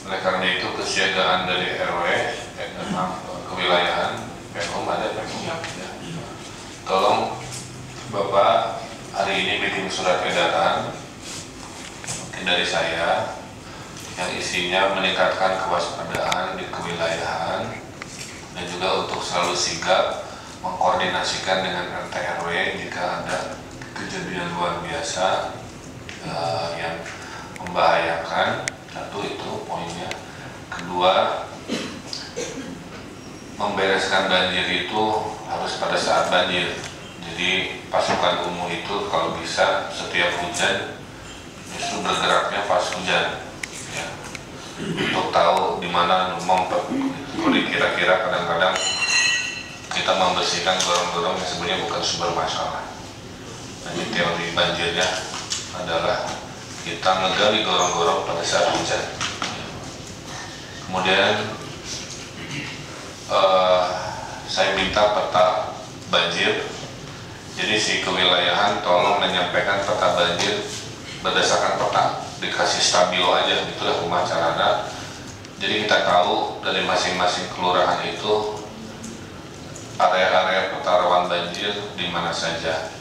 Oleh karena itu kesiagaan dari RW, kewilayahan, PNUM ada PNUM ya. Tolong Bapak hari ini bikin surat edaran mungkin dari saya yang isinya meningkatkan kewaspadaan di kewilayahan dan juga untuk selalu sigap mengkoordinasikan dengan RT RW jika ada kejadian luar biasa yang membahayakan. Satu itu poinnya. Kedua, membereskan banjir itu harus pada saat banjir. Jadi pasukan umum itu kalau bisa setiap hujan justru bergeraknya pas hujan, ya. Untuk tahu di mana kira-kira kadang-kadang kita membersihkan gorong-gorong yang sebenarnya bukan sumber masalah. Jadi teori banjirnya adalah kita menggali gorong-gorong pada saat hujan. Kemudian saya minta peta banjir. Jadi si kewilayahan tolong menyampaikan peta banjir berdasarkan peta, dikasih stabilo aja, itulah rumah carana. Jadi kita tahu dari masing-masing kelurahan itu area-area peta rawan banjir di mana saja,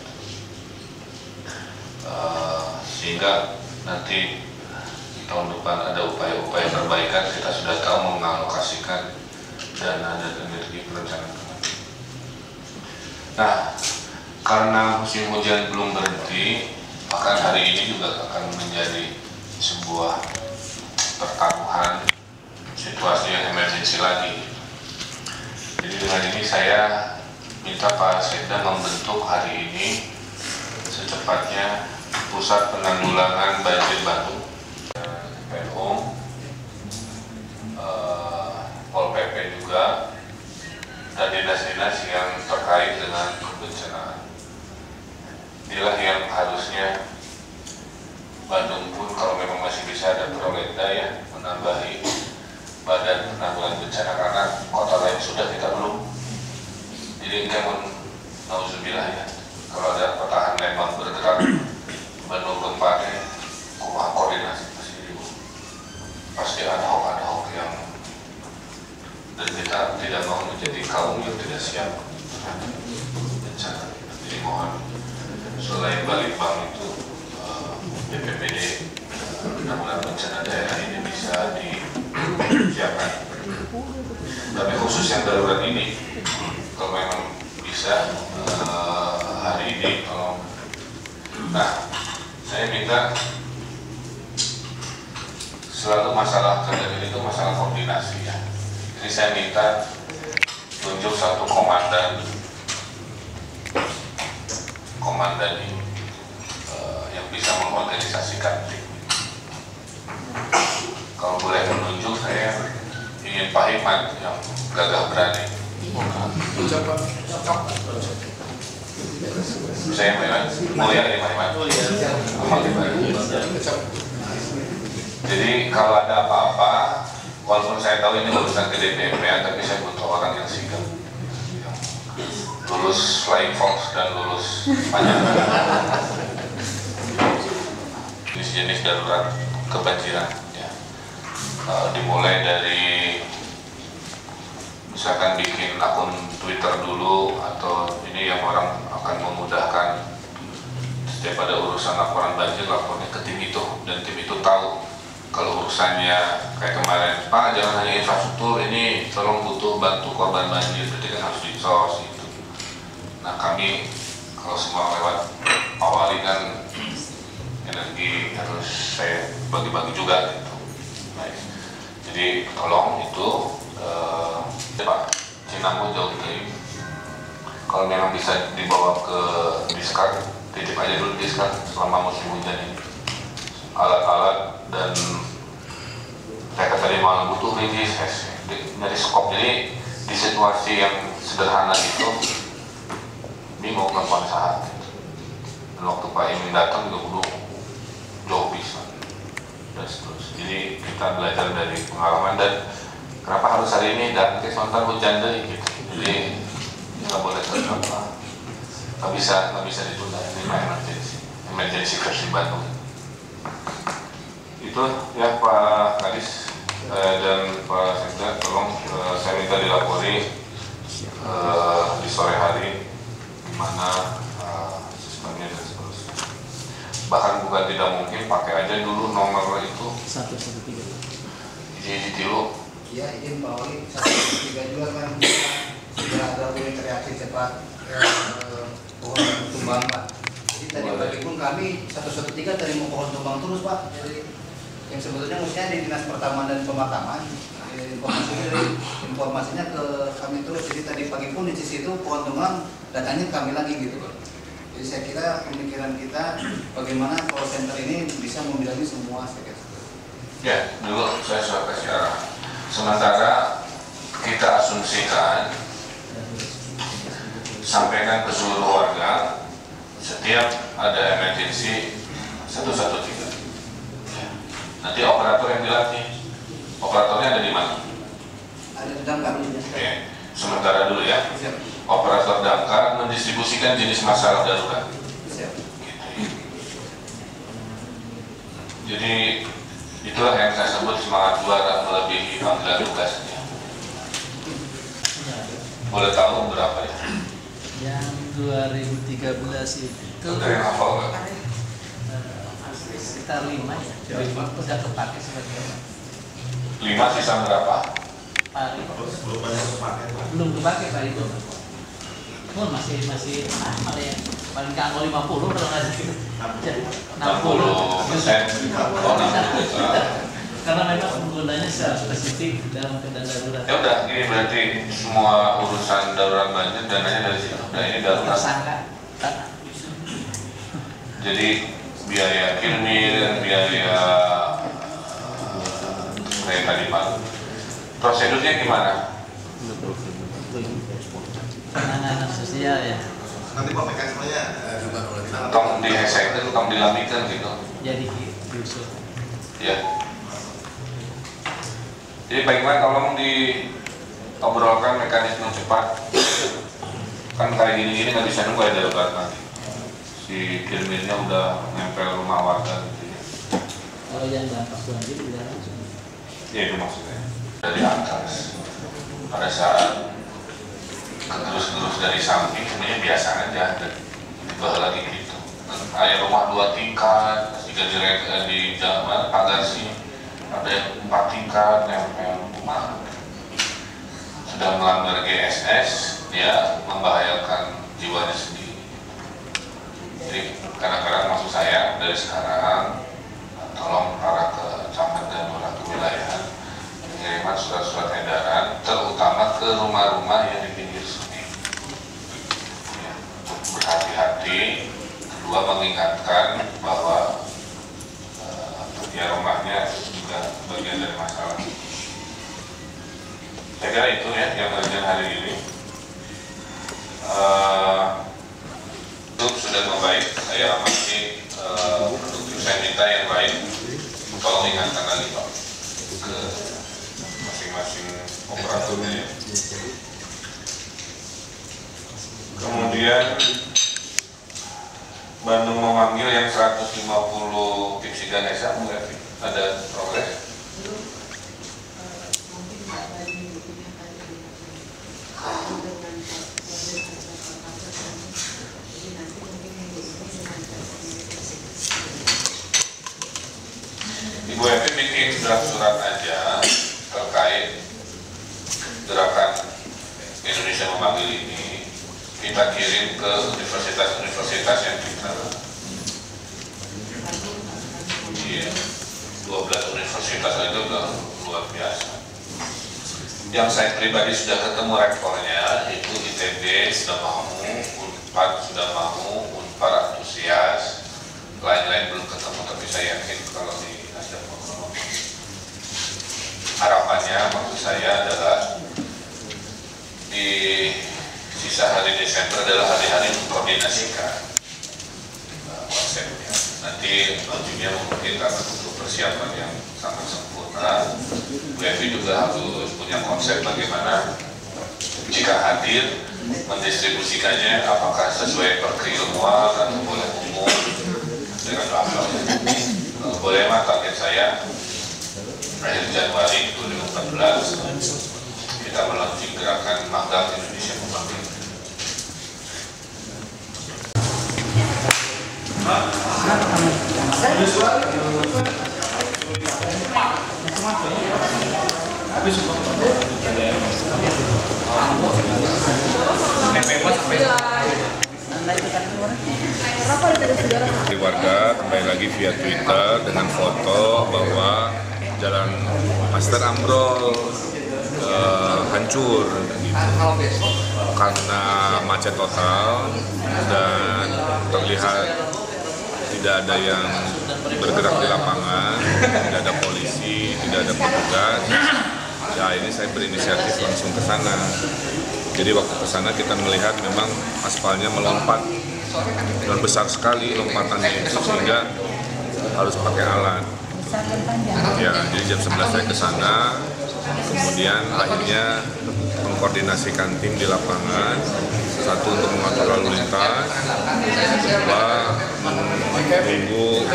sehingga nanti tahun depan ada upaya-upaya perbaikan, kita sudah tahu mengalokasikan dana dan energi perencanaan. Nah, karena musim hujan belum berhenti, maka hari ini juga akan menjadi sebuah pertaruhan situasi yang emergensi lagi. Jadi dengan ini saya minta Pak Sekda membentuk hari ini secepatnya Pusat Penanggulangan Banjir Bandung, PNUM, Pol PP juga, dan dinas-dinas yang terkait dengan kebencanaan. Inilah yang harusnya Bandung pun kalau memang masih bisa ada prolegda ya, menambahi badan penanggulangan bencana, karena kota lain sudah, kita belum. Jadi jangan nauzubillah ya, kalau ada petahan memang bergerak Bandung gempanya, kumaha koordinasi pasti ada hoax yang, dan kita tidak mau menjadi kaum yang tidak siap terhadap bencana. Jadi mohon selain Balitbang itu BPBD penanggulangan bencana daerah ini bisa disiapkan, tapi khusus yang darurat ini kalau memang bisa hari ini tolong. Nah, saya minta selalu masalah kejadian itu masalah koordinasi ya. Jadi saya minta tunjuk satu komandan ini yang bisa mengorganisasikan tim. Kalau boleh menunjuk, saya ingin Pak Hikmat yang gagah berani. Saya memang mulia ini Pak Hikmat. Jadi kalau ada apa-apa, walaupun saya tahu ini urusan ke DPP, tapi saya butuh orang yang sigap, lulus Flying Fox dan lulus banyak jenis darurat kebanjiran ya. Dimulai dari misalkan bikin akun Twitter dulu, atau ini yang orang akan memudahkan setiap ada urusan laporan banjir, lapornya ke tim itu, dan tim itu tahu kalau urusannya kayak kemarin, Pak jangan hanya infrastruktur, ini tolong butuh bantu korban banjir, berarti kan harus di-source gitu. Nah kami kalau semua lewat awali kan energi harus saya bagi-bagi juga gitu. Baik. Jadi tolong itu Pak Cinanggu jauh dari, kalau memang bisa dibawa ke Diskar, titip aja dulu Diskar selama musim hujan ini, alat-alat. Dan saya kata tadi malam butuh rilis dari skop. Jadi di situasi yang sederhana itu bingung melakukan saat gitu. Dan waktu Pak Imin datang juga belum jauh bisa dan seterusnya. Jadi kita belajar dari pengalaman, dan kenapa harus hari ini, dan kayak sementara hujan deh gitu. Jadi nggak boleh terjadi, nggak bisa ditunda. Ini emergency versi Bandung. Itu ya Pak Kadis, Dan Pak Sekda, tolong saya minta dilapori di sore hari gimana sistemnya dan seterusnya. Bahkan bukan tidak mungkin pakai aja dulu nomor itu 113. Izin tilu. Iya, izin Pak Wali 113 juga kan sudah ada unit reaksi cepat pohon tumbang Pak. Jadi tadi pagi pun kami 113 tadi mau pohon tumbang terus Pak. Jadi yang sebetulnya mestinya di Dinas Pertamanan dan Pemakaman informasinya ke kami terus. Jadi tadi pagi pun di situ pohon tumbang datanya kami lagi gitu. Jadi saya kira pemikiran kita bagaimana call center ini bisa membilangi semua sektor. Ya, dulu saya sudah kasih arah. Sementara kita asumsikan sampaikan ke seluruh warga setiap ada emergensi 113. Nanti operator yang dilatih, operatornya ada di mana? Ada di damkar. Oke. Sementara dulu ya, operator damkar mendistribusikan jenis masalah darurat. Jadi itulah yang saya sebut semangat juara melebihi panggilan tugasnya. Boleh tahu berapa ya? Yang 2013 itu Dari hafal nggak? sekitar 5 ya. Sudah kepake sebagian. 5 sisa berapa? Belum kepake Pak itu. Oh, masih malah ya. Paling nggak mau 50 kalau nggak salah. 60%. Oh, 60%. Karena memang penggunanya secara spesifik dalam keadaan darurat. Ya udah, ini berarti semua urusan darurat banjir dananya dari situ. Nah ini darurat. Tersangka. Jadi biaya kirmir, biaya kayak tadi Pak. Prosedurnya gimana? Penanganan sosial ya. Nanti Pak mekanismenya Tong dihesekkan, tong dilamikan gitu. Jadi diusul. Ya. Jadi Pak Iman tolong diobrolkan mekanisme cepat. Kan kayak gini-gini nggak bisa nunggu ya darurat nanti. Si kirmirnya udah nempel rumah warga gitu ya. Kalau yang dampak banjir udah langsung. Ya itu maksudnya. Dari atas. Pada saat gerus-gerus dari samping sebenarnya biasa aja. Tiba lagi gitu. Air rumah 2 tingkat, 3 direk di jalan pagar sih. Ada yang 4 tingkat, nempel rumah. Sudah melanggar GSS, dia membahayakan jiwanya sendiri. Jadi kadang-kadang maksud saya dari sekarang tolong para ke camat dan lurah kewilayahan pengiriman surat-surat edaran terutama ke rumah-rumah yang di pinggir sungai. Ya, berhati-hati. Kedua mengingatkan bahwa ya rumahnya juga bagian dari masalah. Saya kira itu ya yang urgent hari ini. Untuk sudah membaik, saya amati untuk saya minta yang lain tolong ingatkan lagi Pak ke masing-masing operatornya ya. Kemudian Bandung memanggil yang 150 tipsi Ganesha, ada progres? Ibu Evi bikin surat-surat aja terkait gerakan Indonesia memanggil ini, kita kirim ke universitas-universitas yang kita 12 universitas itu udah luar biasa. Yang saya pribadi sudah ketemu rektornya itu ITB sudah mau, Unpad sudah mau, Unpar antusias, lain-lain belum ketemu tapi saya yakin kalau di Nasdem mau. Harapannya maksud saya adalah di sisa hari Desember adalah hari-hari mengkoordinasikan konsepnya. Nanti bajunya mungkin karena butuh persiapan yang sangat sempurna. Bu Evi juga harus punya konsep bagaimana jika hadir mendistribusikannya apakah sesuai per keilmuan atau boleh umum dengan apa. Boleh mah target saya akhir Januari kita melanjutkan gerakan magang Indonesia Membangkit. Warga kembali lagi via Twitter dengan foto bahwa jalan Pasteur ambrol, hancur gitu, karena macet total dan terlihat tidak ada yang bergerak di lapangan, tidak ada polisi, tidak ada petugas. Ya ini saya berinisiatif langsung ke sana. Jadi waktu ke sana kita melihat memang aspalnya melompat dan besar sekali lompatannya itu sehingga harus pakai alat. Ya, jadi jam 11 saya ke sana, kemudian akhirnya mengkoordinasikan tim di lapangan, satu untuk mengatur lalu lintas, kedua menunggu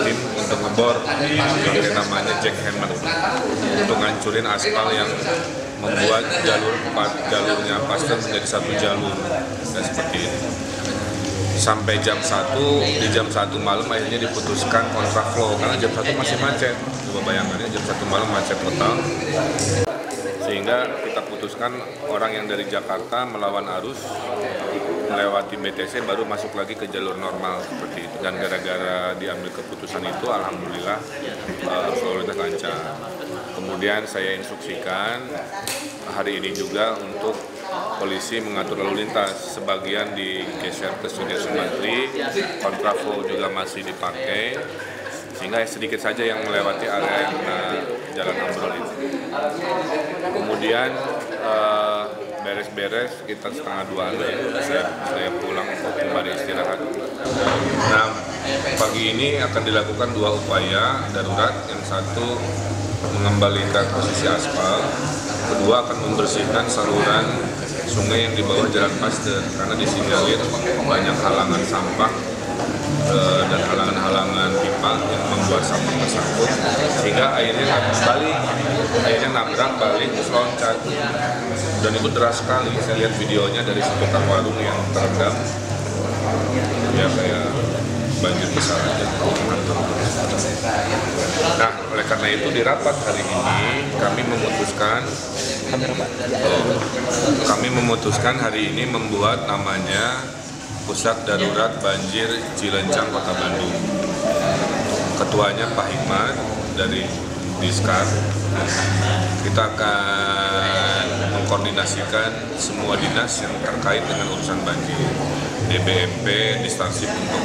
tim untuk ngebor yang namanya jackhammer untuk ngancurin aspal yang membuat jalurnya Pasteur menjadi satu jalur dan seperti ini. Sampai jam 1, di jam 1 malam akhirnya diputuskan kontraflow karena jam 1 masih macet. Coba bayangkan ya, jam 1 malam macet total. Sehingga kita putuskan orang yang dari Jakarta melawan arus melewati BTC baru masuk lagi ke jalur normal seperti itu. Dan gara-gara diambil keputusan itu alhamdulillah arus lalu lintas lancar. Kemudian saya instruksikan hari ini juga untuk polisi mengatur lalu lintas, sebagian digeser ke Sudirman Menteri, kontraflow juga masih dipakai, sehingga sedikit saja yang melewati area jalan ambrol itu. Kemudian beres-beres sekitar 1:30 saya pulang kembali istirahat. Nah, pagi ini akan dilakukan 2 upaya darurat, yang satu mengembalikan posisi aspal, kedua akan membersihkan saluran sungai yang di bawah jalan Pasteur karena disinyalir banyak halangan sampah dan halangan-halangan pipa yang membuat sampah tersangkut sehingga airnya nabrak balik terus loncat dan itu deras sekali. Saya lihat videonya dari sekitar warung yang terendam ya kayak banjir besar aja. Nah, oleh karena itu di rapat hari ini kami memutuskan hari ini membuat namanya Pusat Darurat Banjir Cilencang Kota Bandung. Ketuanya Pak Hikmat dari Diskar. Kita akan mengkoordinasikan semua dinas yang terkait dengan urusan banjir. DBMP, Distansip untuk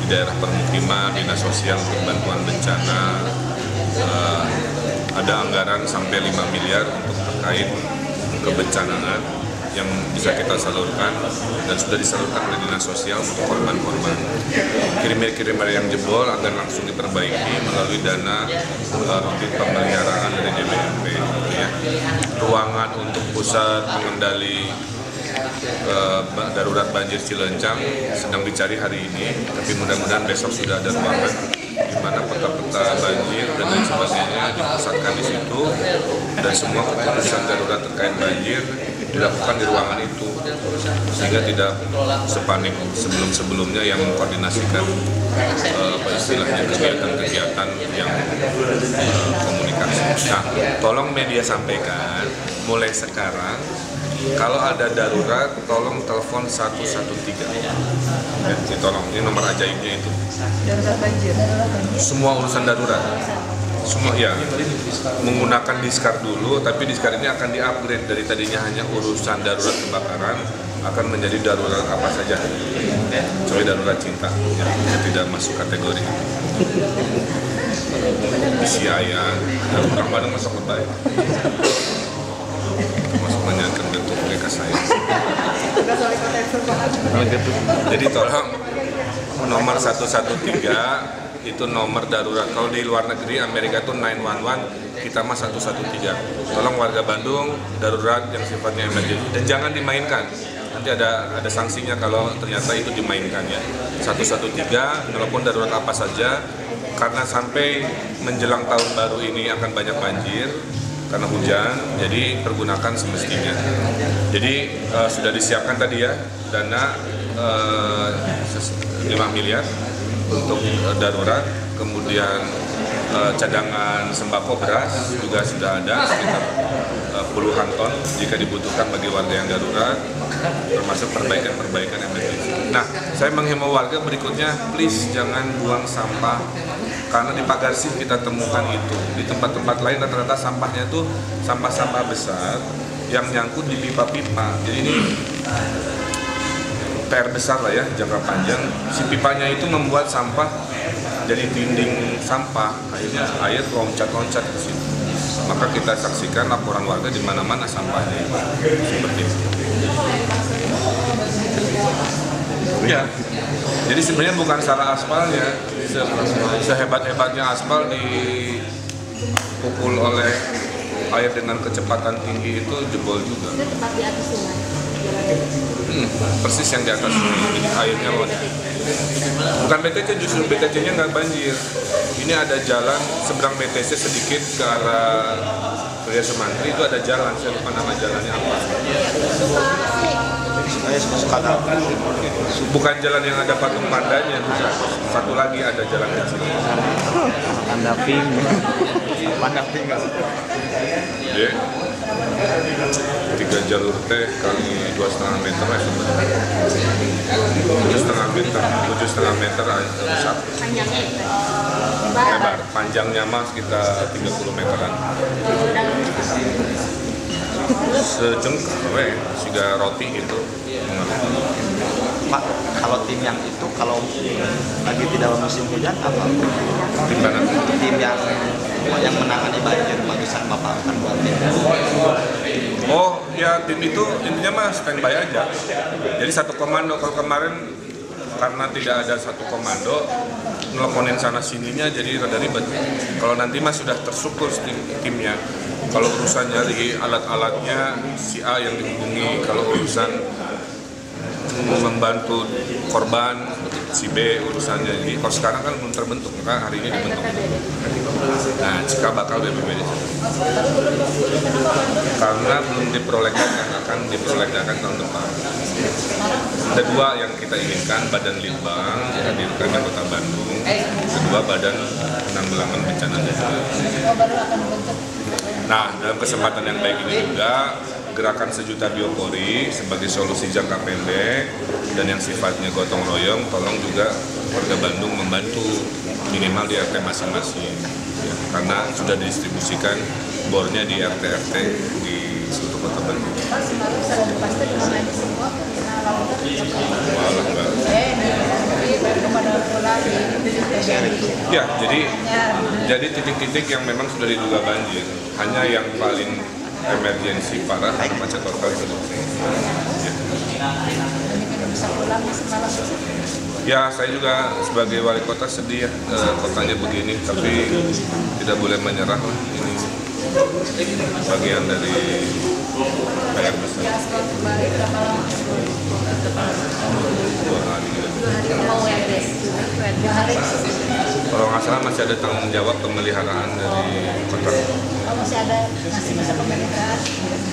di daerah permukiman, Dinas Sosial untuk bantuan bencana, ada anggaran sampai 5 miliar untuk terkait kebencanaan yang bisa kita salurkan dan sudah disalurkan oleh Dinas Sosial untuk korban-korban. Kirimir yang jebol akan langsung diperbaiki melalui dana rutin pemeliharaan dari DBMP. Ya. Ruangan untuk pusat pengendali darurat banjir Cilencang sedang dicari hari ini, tapi mudah-mudahan besok sudah ada ruangan di mana peta-peta banjir dan lain sebagainya dipusatkan di situ dan semua keputusan darurat terkait banjir dilakukan di ruangan itu sehingga tidak sepanik sebelum-sebelumnya yang mengkoordinasikan istilahnya kegiatan-kegiatan yang komunikasi. Nah, tolong media sampaikan mulai sekarang kalau ada darurat, tolong telepon 113. Ya, tolong, ini nomor ajaibnya itu. Darurat banjir. Semua urusan darurat. Semua ya, menggunakan Diskar dulu, tapi Diskar ini akan di-upgrade dari tadinya hanya urusan darurat kebakaran akan menjadi darurat apa saja. Kecuali darurat cinta, ya, tidak masuk kategori itu. Isi ayah, dan orang Bandung masuk lebay. Masuk menyanyikan bentuk mereka saya. Jadi tolong nomor 113 itu nomor darurat. Kalau di luar negeri Amerika itu 911, kita mah 113. Tolong warga Bandung darurat yang sifatnya emergency dan jangan dimainkan. Nanti ada sanksinya kalau ternyata itu dimainkan ya. 113 telepon darurat apa saja karena sampai menjelang tahun baru ini akan banyak banjir karena hujan, jadi pergunakan semestinya. Jadi sudah disiapkan tadi ya dana 5 miliar untuk darurat, kemudian cadangan sembako beras juga sudah ada sekitar puluhan ton jika dibutuhkan bagi warga yang darurat, termasuk perbaikan emergensi. Nah, saya menghimbau warga berikutnya, please jangan buang sampah, karena di Pagarsih kita temukan itu. Di tempat-tempat lain rata-rata sampahnya tuh sampah-sampah besar yang nyangkut di pipa-pipa. Jadi ini PR besar lah ya, jangka panjang. Si pipanya itu membuat sampah jadi dinding sampah, akhirnya air loncat-loncat ke situ. Maka kita saksikan laporan warga di mana-mana sampahnya seperti itu. Ya, jadi sebenarnya bukan salah aspalnya. Sehebat-hebatnya aspal dipukul oleh air dengan kecepatan tinggi itu jebol juga. Persis yang di atas ini airnya loncat. Bukan BTC, justru BTC-nya nggak banjir. Ini ada jalan seberang BTC sedikit ke arah Surya Sumantri, itu ada jalan, saya lupa nama jalannya apa. Bukan jalan yang ada patung pandanya, bukan. Satu lagi ada jalan kecil. Panda pink. Panda pink nggak? Jadi 3 jalur teh kali 2,5 meter lah sebenarnya. 7,5 meter rusak. Lebar, panjangnya mah sekitar 30 meteran. Sejengkal, juga roti itu. Pak, kalau tim yang itu kalau lagi tidak musim hujan apa? Tim mana? Tim yang menangani banjir bagusan Bapak akan buat tim. Oh ya, tim itu intinya mah standby aja. Jadi satu komando. Kalau kemarin karena tidak ada satu komando, nelponin sana sininya jadi rada ribet. Kalau nanti mah sudah terstruktur timnya. Kalau urusan nyari alat-alatnya si A yang dihubungi, kalau urusan membantu korban si B urusannya. Jadi kalau sekarang kan belum terbentuk, maka hari ini dibentuk. Nah, jika bakal BPBD karena belum diprolegkan, yang akan diprolegkan tahun depan. Ada 2 yang kita inginkan, Badan Litbang dihadirkan di Kota Bandung, kedua Badan Penanggulangan Bencana Daerah. Nah, dalam kesempatan yang baik ini juga gerakan sejuta biopori sebagai solusi jangka pendek dan yang sifatnya gotong royong, tolong juga warga Bandung membantu minimal di RT masing-masing ya, karena sudah didistribusikan bornya di RT-RT di seluruh Kota Bandung. Malah enggak. Ya, jadi titik-titik yang memang sudah diduga banjir, hanya yang paling emergensi parah karena macet total itu. Ya, saya juga sebagai wali kota sedih ya, kotanya begini, tapi tidak boleh menyerah lah. Ini bagian dari PR besar. 2 hari. Kalau nggak salah masih ada tanggung jawab pemeliharaan dari kota. Masih ada masa pemeliharaan.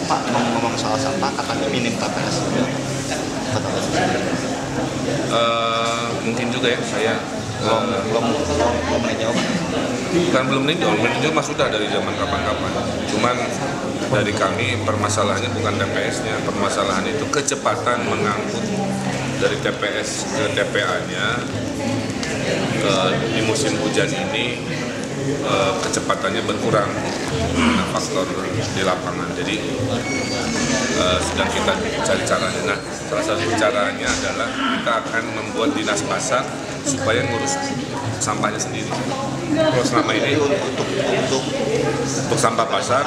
Pak, ngomong soal sampah katanya minim TPS. Mungkin juga ya, saya belum menjawab. Bukan belum meninjau mas sudah dari zaman kapan-kapan. Cuman dari kami permasalahannya bukan TPS-nya, permasalahan itu kecepatan mengangkut dari TPS ke TPA-nya di musim hujan ini kecepatannya berkurang karena faktor di lapangan. Jadi sedang kita cari caranya. Nah, salah satu caranya adalah kita akan membuat dinas pasar supaya ngurus sampahnya sendiri. Kalau selama ini untuk sampah pasar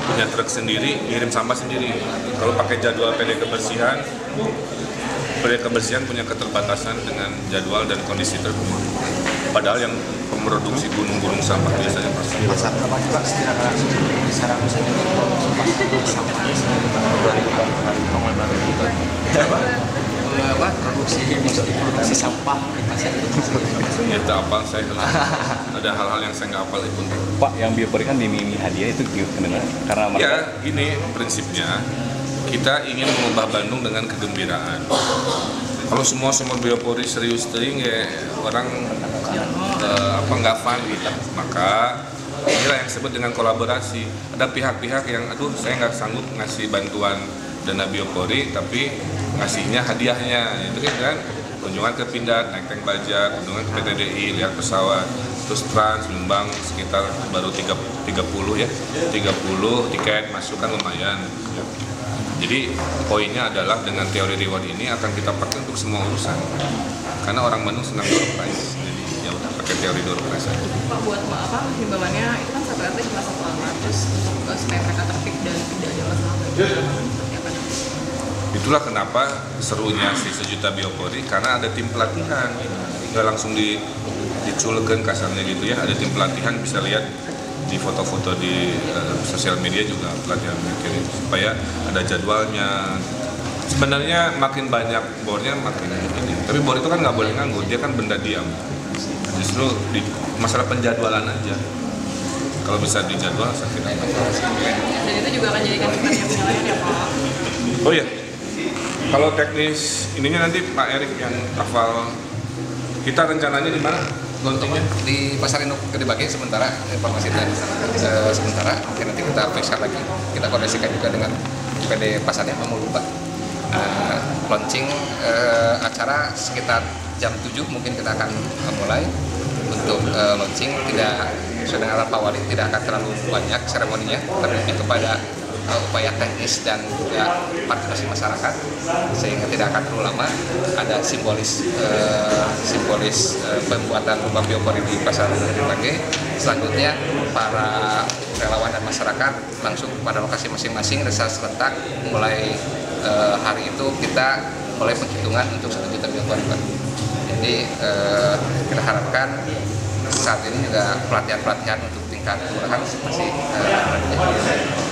punya truk sendiri, ngirim sampah sendiri. Kalau pakai jadwal PD kebersihan punya keterbatasan dengan jadwal dan kondisi truk. Padahal yang memproduksi gunung-gunung sampah biasanya pasar. Berapa juga setidaknya sekarang misalnya produksi sampah Itu apa saya ada hal-hal yang saya nggak hafal itu. Pak, yang biopori kan diiming hadiah itu gimana? Karena Ya, gini prinsipnya, kita ingin mengubah Bandung dengan kegembiraan. Kalau semua biopori serius teuing ya orang nggak fun gitu. Maka inilah yang disebut dengan kolaborasi. Ada pihak-pihak yang, aduh saya nggak sanggup ngasih bantuan dana biopori, tapi ngasihnya hadiahnya, itu kan kunjungan ke Pindad, naik tank baja, kunjungan ke PTDI, lihat pesawat, terus Trans nyumbang sekitar baru 30 ya, 30 tiket masuk kan lumayan. Jadi poinnya adalah dengan teori reward ini akan kita pakai untuk semua urusan, karena orang Bandung senang door prize, jadi ya udah pakai teori door prize aja. Pak, buat himbauannya itu kan satu RT cuma satu alamat, terus untuk supaya mereka tertib dan tidak ada masalah bagi Itulah kenapa serunya si sejuta biopori, karena ada tim pelatihan, nggak langsung diculkan kasarnya gitu ya, ada tim pelatihan, bisa lihat di foto-foto di sosial media juga pelatihan kirim supaya ada jadwalnya. Sebenarnya makin banyak bornya makin ini, tapi bor itu kan nggak boleh nganggur, dia kan benda diam. Justru di masalah penjadwalan aja. Kalau bisa dijadwal, saya kira. Dan itu juga akan jadikan penilaian ya Pak. Oh iya, kalau teknis ininya nanti Pak Erik yang hafal. Kita rencananya di mana? Launchingnya? Di Pasar Induk Gede Bage sementara, informasi dan sementara. Mungkin nanti kita periksa lagi, kita koordinasikan juga dengan PD Pasarnya mau lupa. Launching acara sekitar jam 7 mungkin kita akan mulai untuk launching. Tidak sesuai dengan Pak Wali, tidak akan terlalu banyak seremoninya, tapi lebih kepada upaya teknis dan juga partisipasi masyarakat sehingga tidak akan terlalu lama. Ada simbolis pembuatan rumah biopori di Pasar Gede Bage. Selanjutnya para relawan dan masyarakat langsung pada lokasi masing-masing resa serentak. Mulai hari itu kita mulai penghitungan untuk 1 juta biopori, Pak. Jadi kita harapkan saat ini juga pelatihan untuk tingkat kelurahan masih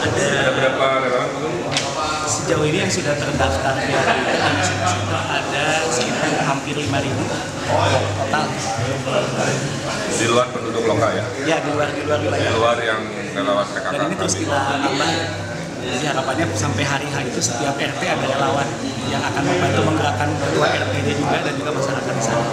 ada berapa relawan? Sejauh ini yang sudah terdaftar di sudah ada sekitar hampir 5.000 total. Di luar penduduk lokal ya? Ya, di luar wilayah. Di luar yang relawan PKK. Dan ini terus kita tambah. Jadi harapannya sampai hari H itu setiap RT ada relawan yang akan membantu menggerakkan ketua RT-nya juga dan juga masyarakat di sana.